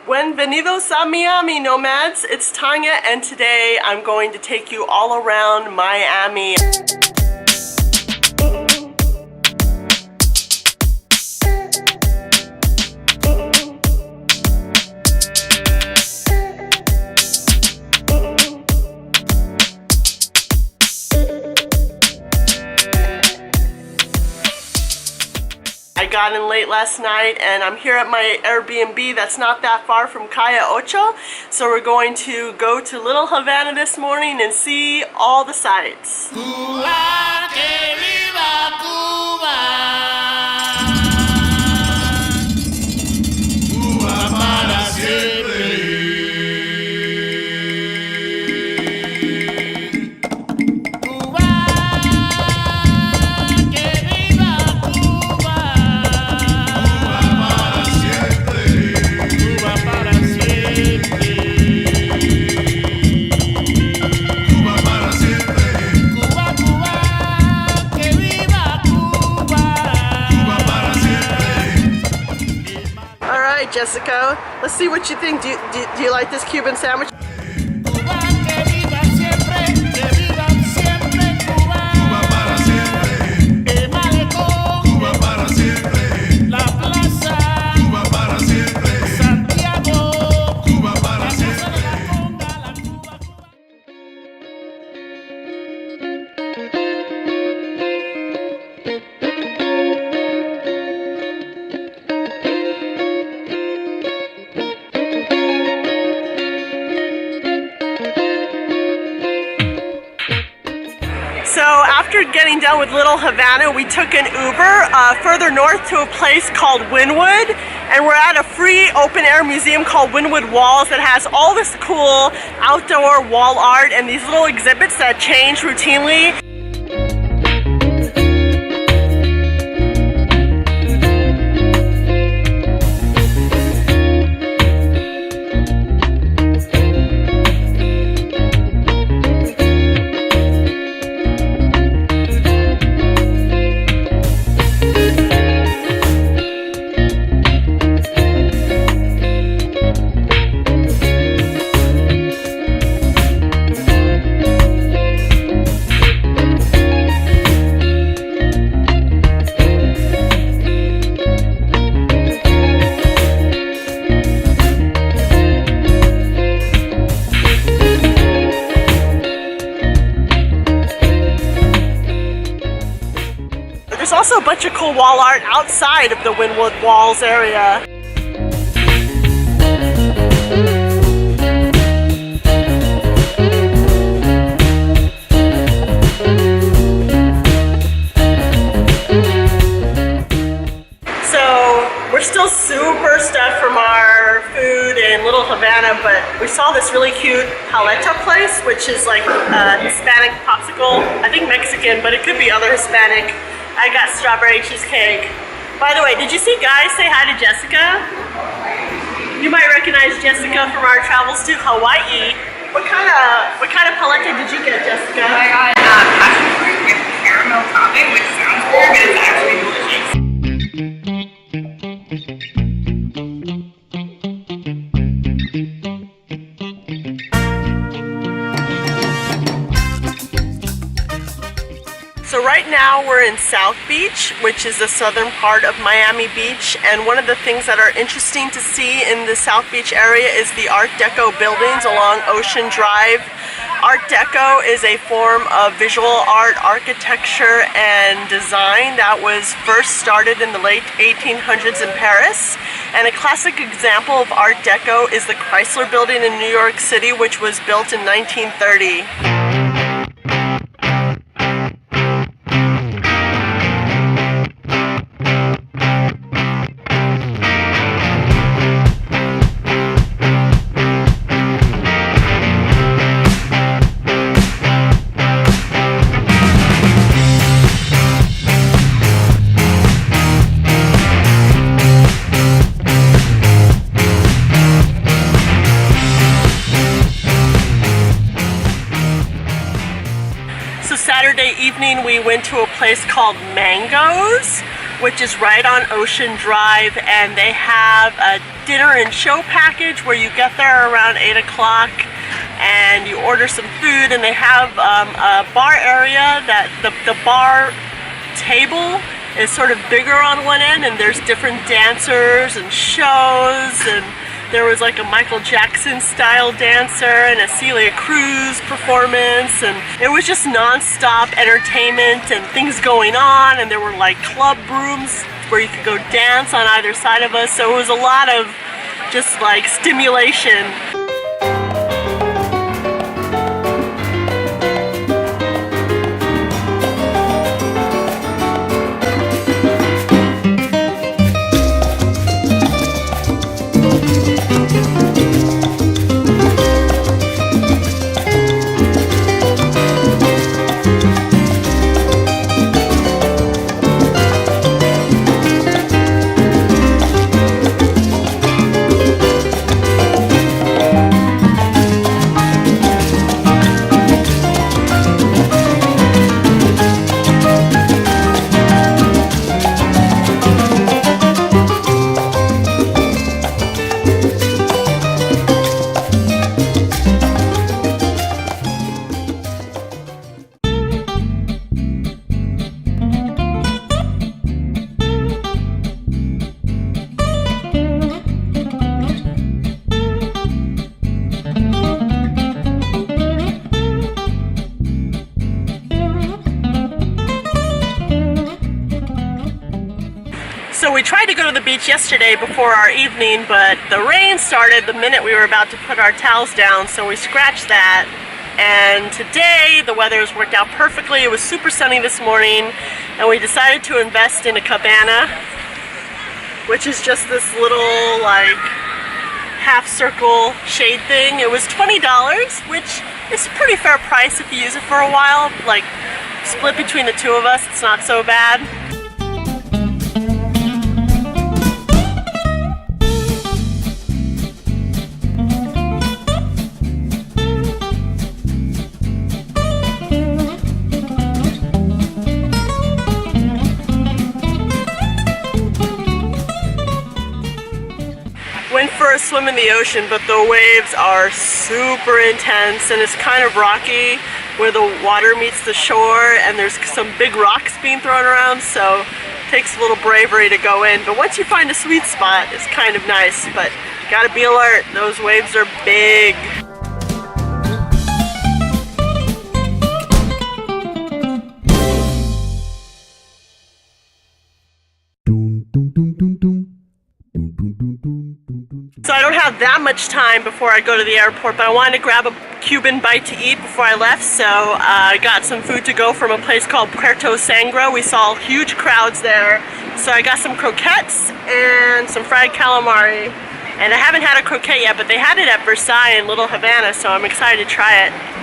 Bienvenidos a Miami, nomads. It's Tanya, and today I'm going to take you all around Miami. I got in late last night and I'm here at my Airbnb that's not that far from Calle Ocho. So we're going to go to Little Havana this morning and see all the sights. Cuba, que viva Cuba. Cuba para siempre. Jessica, let's see what you think. Do you like this Cuban sandwich? So after getting done with Little Havana, we took an Uber further north to a place called Wynwood, and we're at a free open-air museum called Wynwood Walls that has all this cool outdoor wall art and these little exhibits that change routinely. There's also a bunch of cool wall art outside of the Wynwood Walls area. So we're still super stuffed from our food in Little Havana, but we saw this really cute paleta place, which is like a Hispanic popsicle. I think Mexican, but it could be other Hispanic. I got strawberry cheesecake. By the way, did you see guys say hi to Jessica? You might recognize Jessica from our travels to Hawaii. What kind of paleta did you get, Jessica? I got passion fruit with caramel topping, which sounds weird, but it's actually delicious. So right now we're in South Beach, which is the southern part of Miami Beach, and one of the things that are interesting to see in the South Beach area is the Art Deco buildings along Ocean Drive. Art Deco is a form of visual art, architecture, and design that was first started in the late 1800s in Paris. And a classic example of Art Deco is the Chrysler Building in New York City, which was built in 1930. Saturday evening we went to a place called Mangoes, which is right on Ocean Drive, and they have a dinner and show package where you get there around 8 o'clock and you order some food, and they have a bar area that the bar table is sort of bigger on one end, and there's different dancers and shows, and there was like a Michael Jackson style dancer and a Celia Cruz performance, and it was just non-stop entertainment and things going on, and there were like club rooms where you could go dance on either side of us, so it was a lot of just like stimulation. So we tried to go to the beach yesterday before our evening, but the rain started the minute we were about to put our towels down, so we scratched that. And today the weather has worked out perfectly. It was super sunny this morning, and we decided to invest in a cabana, which is just this little like half circle shade thing. It was $20, which is a pretty fair price if you use it for a while. Like split between the two of us, it's not so bad. Went for a swim in the ocean, but the waves are super intense and it's kind of rocky where the water meets the shore, and there's some big rocks being thrown around, so it takes a little bravery to go in. But once you find a sweet spot, it's kind of nice, but gotta be alert. Those waves are big. So I don't have that much time before I go to the airport, but I wanted to grab a Cuban bite to eat before I left, so I got some food to go from a place called Puerto Sangre. We saw huge crowds there, so I got some croquettes and some fried calamari. And I haven't had a croquette yet, but they had it at Versailles in Little Havana, so I'm excited to try it.